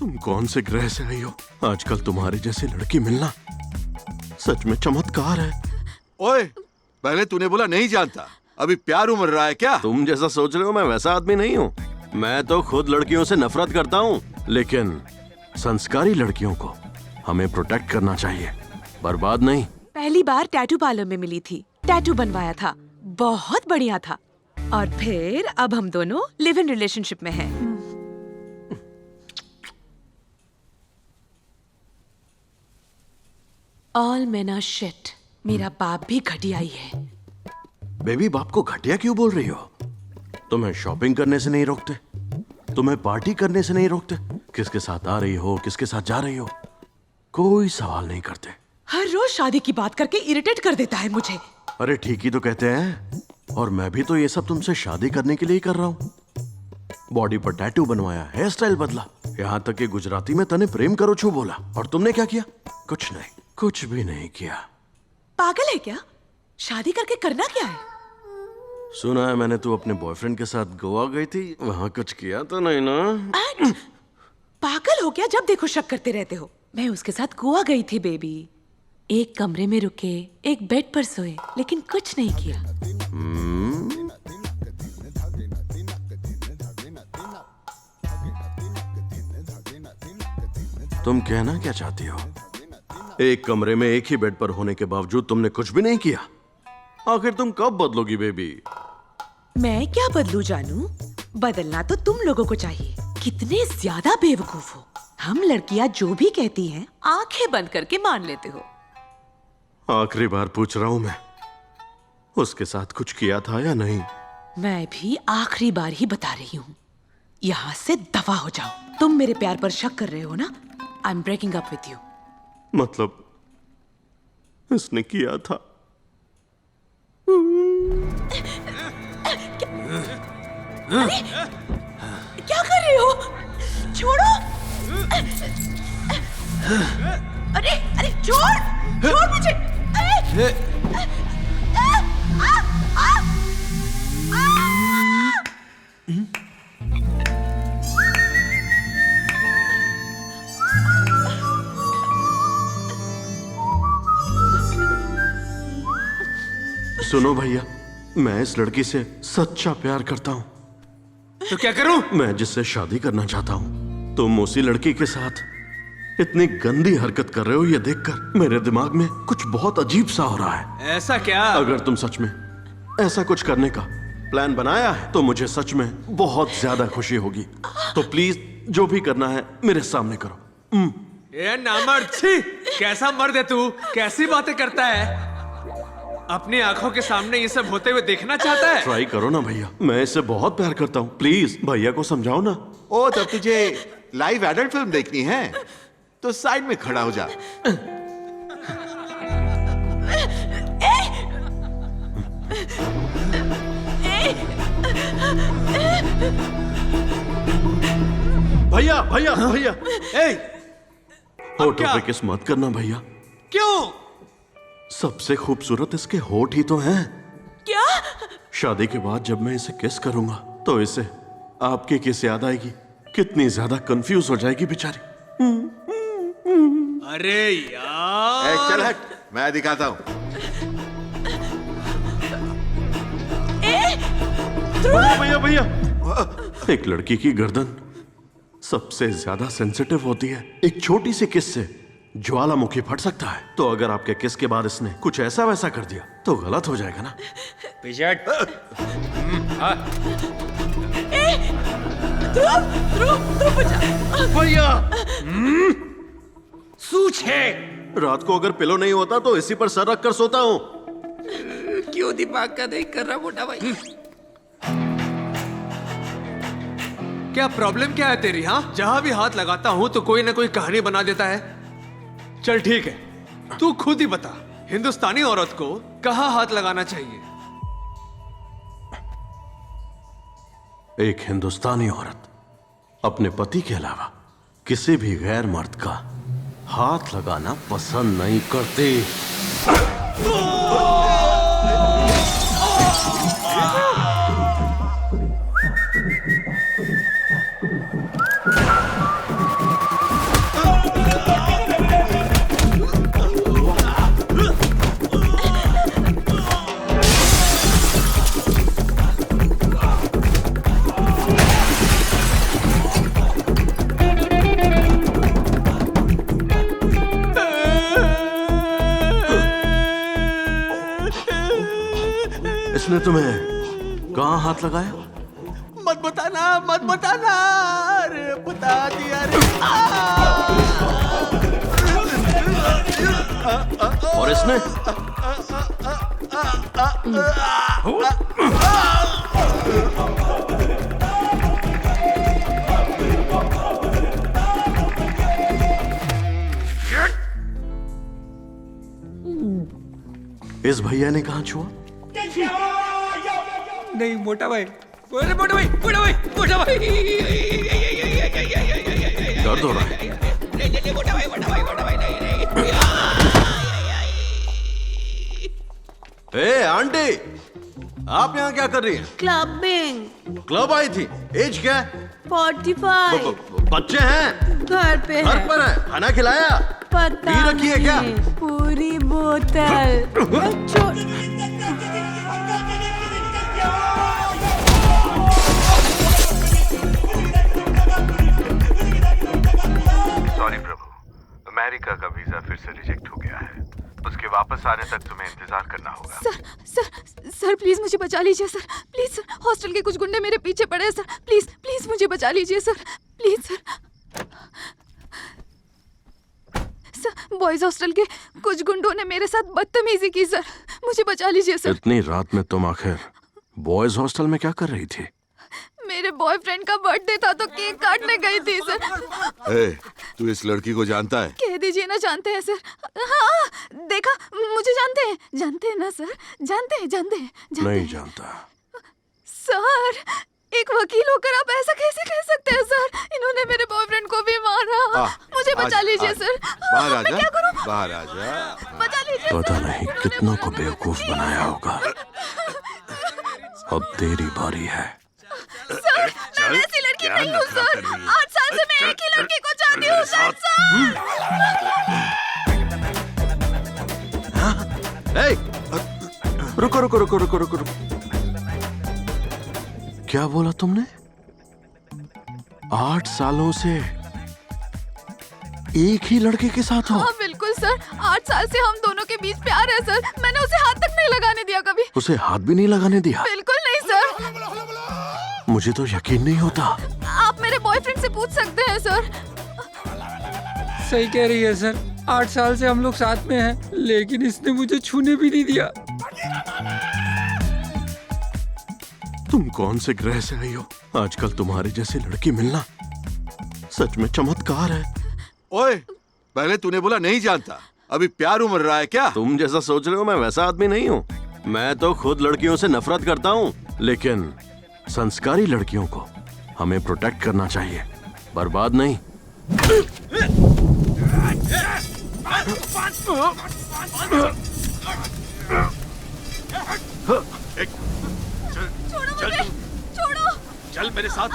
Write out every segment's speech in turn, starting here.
तुम कौन से ग्रह से आई हो? आजकल तुम्हारे जैसी लड़की मिलना सच में चमत्कार है। ओए, पहले तूने बोला नहीं जानता, अभी प्यार उमड़ रहा है क्या? तुम जैसा सोच रहे हो मैं वैसा आदमी नहीं हूँ। मैं तो खुद लड़कियों से नफरत करता हूँ, लेकिन संस्कारी लड़कियों को हमें प्रोटेक्ट करना चाहिए, बर्बाद नहीं। पहली बार टैटू पार्लर में मिली थी, टैटू बनवाया था, बहुत बढ़िया था। और फिर अब हम दोनों लिव इन रिलेशनशिप में हैं। All men are shit. मेरा बाप भी घटिया ही है। बेबी, बाप को घटिया क्यों बोल रही हो? तुम्हें शॉपिंग करने से नहीं रोकते, तुम्हें पार्टी करने से नहीं रोकते, किसके साथ आ रही हो, किसके साथ जा रही हो, कोई सवाल नहीं करते। हर रोज शादी की बात करके इरिटेट कर देता है मुझे। अरे ठीक ही तो कहते हैं, और मैं भी तो ये सब तुमसे शादी करने के लिए ही कर रहा हूँ। बॉडी पर टैटू बनवाया, हेयर स्टाइल बदला, यहाँ तक कि गुजराती में तने प्रेम करो छू बोला, और तुमने क्या किया? कुछ नहीं, कुछ भी नहीं किया। पागल है क्या? शादी करके करना क्या है? सुना है मैंने तू अपने बॉयफ्रेंड के साथ गोवा गई थी, वहाँ कुछ किया तो नहीं ना? पागल हो क्या? जब देखो शक करते रहते हो। मैं उसके साथ गोवा गई थी बेबी। एक कमरे में रुके, एक बेड पर सोए, लेकिन कुछ नहीं किया। तुम कहना क्या चाहती हो? एक कमरे में एक ही बेड पर होने के बावजूद तुमने कुछ भी नहीं किया? आखिर तुम कब बदलोगी बेबी? मैं क्या बदलू जानू? बदलना तो तुम लोगों को चाहिए। कितने ज्यादा बेवकूफ हो। हम लड़कियां जो भी कहती हैं, आंखें बंद करके मान लेते हो। आखिरी बार पूछ रहा हूं मैं, उसके साथ कुछ किया था या नहीं? मैं भी आखिरी बार ही बता रही हूँ, यहाँ से दफा हो जाओ। तुम मेरे प्यार पर शक कर रहे हो ना? I am breaking up with you. मतलब इसने किया था? अरे, क्या कर रहे हो? छोड़ो! अरे अरे छोड़ मुझे! अरे! सुनो भैया, मैं इस लड़की से सच्चा प्यार करता हूँ। तो क्या करूं? मैं जिससे शादी करना चाहता हूँ, तुम उसी लड़की के साथ इतनी गंदी हरकत कर रहे हो, ये देखकर मेरे दिमाग में कुछ बहुत अजीब सा हो रहा है। ऐसा क्या? अगर तुम सच में ऐसा कुछ करने का प्लान बनाया है तो मुझे सच में बहुत ज्यादा खुशी होगी। तो प्लीज जो भी करना है मेरे सामने करो। ये नामर्द! छी! कैसा मर्द है तू? कैसी बातें करता है? अपनी आंखों के सामने ये सब होते हुए देखना चाहता है? ट्राई करो ना भैया, मैं इससे बहुत प्यार करता हूँ। प्लीज भैया को समझाओ ना। ओ, तब तुझे लाइव एडल्ट फिल्म देखनी है तो साइड में खड़ा हो जा। भैया भैया भैया, ए! होठों क्या? पे किस मत करना भैया। क्यों? सबसे खूबसूरत इसके होठ ही तो हैं। क्या? शादी के बाद जब मैं इसे किस करूंगा तो इसे आपकी किस याद आएगी। कितनी ज्यादा कंफ्यूज हो जाएगी बेचारी। अरे यार! चल हट, मैं दिखाता हूँ। भैया भैया, एक लड़की की गर्दन सबसे ज्यादा सेंसिटिव होती है। एक छोटी सी किस से ज्वालामुखी फट सकता है। तो अगर आपके किस के बाद इसने कुछ ऐसा वैसा कर दिया तो गलत हो जाएगा ना। भैया सूच है। रात को अगर पिलो नहीं होता तो इसी पर सर रख कर सोता हूँ। क्यों दिमाग का नहीं कर रहा मोटा भाई? क्या प्रॉब्लम क्या है तेरी? हाँ, जहां भी हाथ लगाता हूं तो कोई ना कोई कहानी बना देता है। चल ठीक है, तू खुद ही बता, हिंदुस्तानी औरत को कहां हाथ लगाना चाहिए? एक हिंदुस्तानी औरत अपने पति के अलावा किसी भी गैर मर्द का हाथ लगाना पसंद नहीं करती। इसने तुम्हें कहाँ हाथ लगाया? मत बताना, अरे बता दिया रे। और इसने? इस भैया ने कहाँ छुआ? नहीं मोटा भाई, अरे मोटा भाई, मोटा भाई, मोटा भाई। दर्द हो रहा है? नहीं मोटा भाई, मोटा भाई, मोटा भाई, नहीं। ए आंटी, आप यहाँ क्या कर रही हैं? क्लबिंग। क्लब आई थी। एज क्या है? 45। बच्चे हैं? घर पे घर पर है? खाना खिलाया? पता पी रखी है क्या? नहीं। पूरी बोतल। सॉरी प्रभु, अमेरिका का वीजा फिर से रिजेक्ट हो गया है। उसके वापस आने तक तुम्हें इंतजार करना होगा। सर प्लीज मुझे बचा लीजिए सर, प्लीज सर। हॉस्टल के कुछ गुंडे मेरे पीछे पड़े हैं सर, प्लीज मुझे बचा लीजिए sir, please sir. Sir boys hostel के कुछ गुंडों ने मेरे साथ बदतमीजी की सर, मुझे बचा लीजिए सर। इतनी रात में तुम आखिर बॉयज हॉस्टल में क्या कर रही थी? मेरे बॉयफ्रेंड का बर्थडे था तो केक काटने गई थी सर। ए, तू इस लड़की को जानता है? कह दीजिए ना जानते हैं सर। हाँ देखा, मुझे जानते हैं ना सर, जानते हैं। नहीं जानता। सर एक वकील होकर आप ऐसा कैसे कह सकते हैं सर? इन्होंने मेरे बॉयफ्रेंड को भी मारा। मुझे बचा लीजिए सर। बाहर आ मैं जा, क्या करूं? बाहर आ जा। बचा लीजिए पता सर। नहीं कितनों को बेवकूफ बनाया होगा। अब तेरी बारी है। सर मैं ऐसी लड़की नहीं हूँ सर, 8 साल से मैं एक ही लड़की को चाहती हूँ सर। रुको। क्या बोला तुमने? 8 सालों से एक ही लड़के के साथ हो? हाँ बिल्कुल सर, 8 साल से हम दोनों के बीच प्यार है सर। मैंने उसे हाथ तक नहीं लगाने दिया कभी। उसे हाथ भी नहीं लगाने दिया? बिल्कुल नहीं सर। मुझे तो यकीन नहीं होता। आप मेरे बॉयफ्रेंड से पूछ सकते हैं सर। सही कह रही है सर, 8 साल से हम लोग साथ में हैं, लेकिन इसने मुझे छूने भी नहीं दिया। तुम कौन से ग्रह से आई हो? आजकल तुम्हारे जैसी लड़की मिलना सच में चमत्कार है। ओए, पहले तूने बोला नहीं जानता, अभी प्यार उमड़ रहा है क्या? तुम जैसा सोच रहे हो मैं वैसा आदमी नहीं हूँ। मैं तो खुद लड़कियों से नफरत करता हूँ, लेकिन संस्कारी लड़कियों को हमें प्रोटेक्ट करना चाहिए, बर्बाद नहीं। छोड़ो। चल मेरे साथ।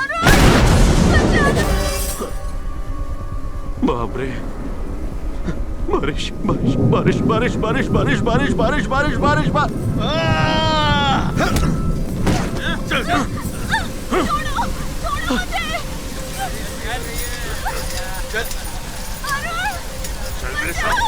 बाप रे, बारिश। चल मेरे साथ।